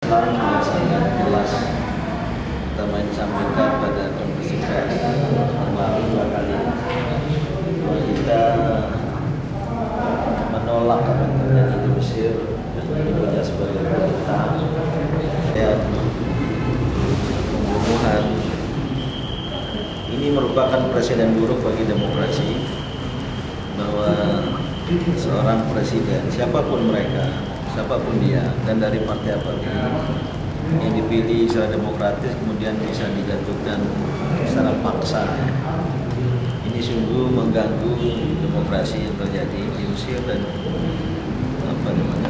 Islam yang sangat jelas pertama yang disampaikan pada konferensi pers kemarin 2 kali bahwa kita menolak apa yang terjadi di Mesir dan menyebutnya sebagai kudeta dan pembunuhan. Ini merupakan presiden buruk bagi demokrasi bahwa seorang presiden, siapapun mereka, siapapun dia, dan dari partai apapun yang dipilih secara demokratis kemudian bisa dijatuhkan secara paksa. Ini sungguh mengganggu demokrasi yang terjadi di Mesir dan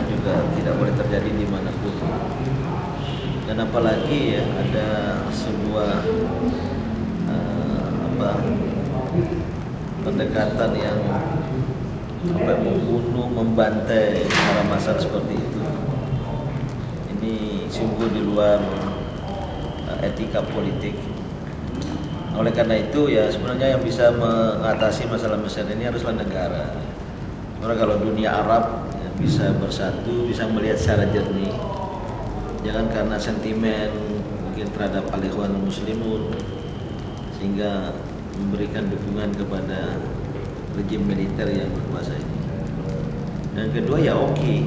juga tidak boleh terjadi di manapun. Dan apalagi ya ada sebuah pendekatan yang membunuh, membantai secara massal seperti itu. Ini sungguh di luar etika politik. Oleh karena itu ya sebenarnya yang bisa mengatasi masalah Mesir ini haruslah negara. Karena kalau dunia Arab ya, bisa bersatu, bisa melihat secara jernih. Jangan karena sentimen mungkin terhadap al-Ikhwanul Muslimun sehingga memberikan dukungan kepada rejim militer yang berkuasa ini. Dan kedua ya oke.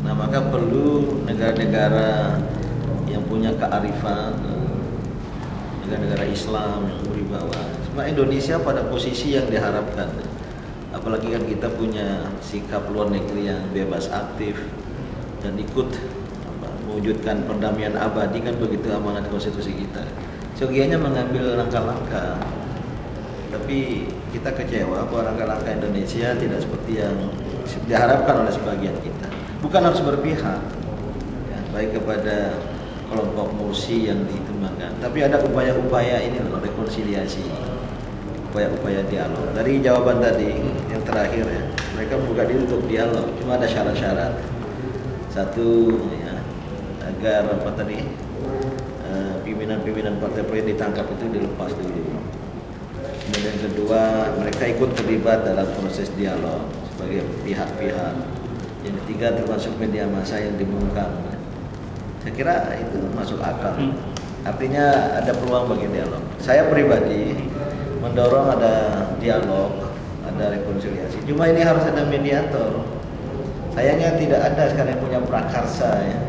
Nah maka perlu negara-negara yang punya kearifan, negara-negara Islam yang berwibawa. Cuma Indonesia pada posisi yang diharapkan. Apalagi kan kita punya sikap luar negeri yang bebas aktif dan ikut mewujudkan perdamaian abadi, kan begitu amanat konstitusi kita. Seyogianya mengambil langkah-langkah. Tapi kita kecewa bahwa langkah-langkah Indonesia tidak seperti yang diharapkan oleh sebagian kita. Bukan harus berpihak, ya, baik kepada kelompok Mursi yang ditumbangkan. Tapi ada upaya-upaya ini loh, rekonsiliasi, upaya-upaya dialog. Dari jawaban tadi yang terakhir ya, mereka membuka diri untuk dialog. Cuma ada syarat-syarat. Satu, ya, agar pimpinan-pimpinan partai politik ditangkap itu dilepas dulu. Kemudian kedua, mereka ikut terlibat dalam proses dialog sebagai pihak-pihak. Yang ketiga termasuk media massa yang dibungkam. Saya kira itu masuk akal. Artinya ada peluang bagi dialog. Saya pribadi mendorong ada dialog, ada rekonsiliasi. Cuma ini harus ada mediator. Sayangnya tidak ada sekarang yang punya prakarsa ya,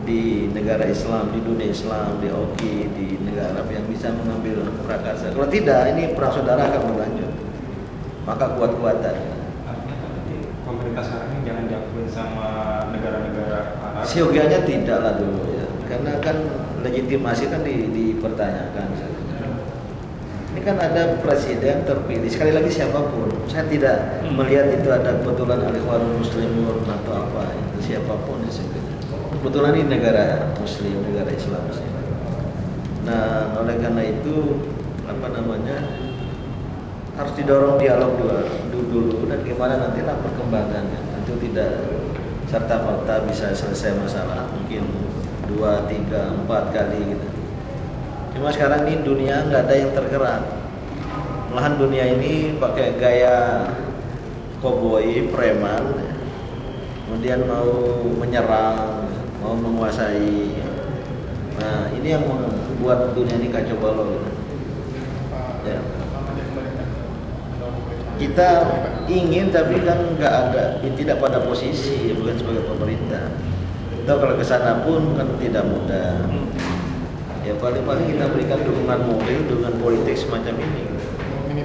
di negara Islam, di dunia Islam, di OKI, di negara Arab yang bisa mengambil prakarsa. Kalau tidak, ini perang saudara akan berlanjut. Maka kuat-kuatan. Artinya pemerintah sekarang ini jangan diakuin sama negara-negara Arab. Siogianya tidak lah dulu ya, karena kan legitimasi kan dipertanyakan. Ini kan ada presiden terpilih, sekali lagi siapapun. Saya tidak melihat itu ada kebetulan al-Ikhwanul Muslimun atau apa, itu siapapun ya sebenarnya. Kebetulan ini negara Muslim, negara Islam. Nah, oleh karena itu harus didorong dialog dulu dan gimana nantilah perkembangannya. Tentu tidak serta-merta bisa selesai masalah, mungkin 2, 3, 4 kali gitu. Cuma sekarang ini dunia nggak ada yang tergerak. Malahan dunia ini pakai gaya koboi, preman, kemudian mau menyerang, mau menguasai. Nah ini yang membuat dunia ini kacau balau gitu. Ya. Kita ingin tapi kan nggak ada, tidak pada posisi, bukan sebagai pemerintah. Atau kalau ke sana pun kan tidak mudah. Ya paling-paling kita berikan dukungan moral, dukungan politik semacam ini.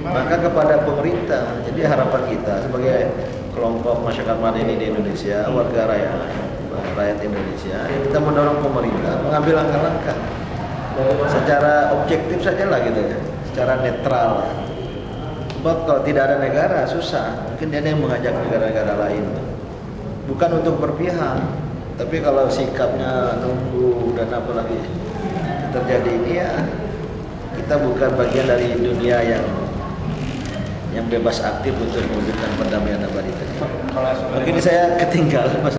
Maka kepada pemerintah, jadi harapan kita sebagai kelompok masyarakat madani di Indonesia, warga rakyat Indonesia, kita mendorong pemerintah mengambil langkah-langkah secara objektif saja lah gitu ya, secara netral. Sebab kalau tidak ada negara susah, mungkin dia yang mengajak negara-negara lain, bukan untuk berpihak. Tapi kalau sikapnya nunggu dan apalagi terjadi ini ya, kita bukan bagian dari dunia yang bebas aktif untuk mewujudkan perdamaian abadi. Mungkin saya ketinggalan.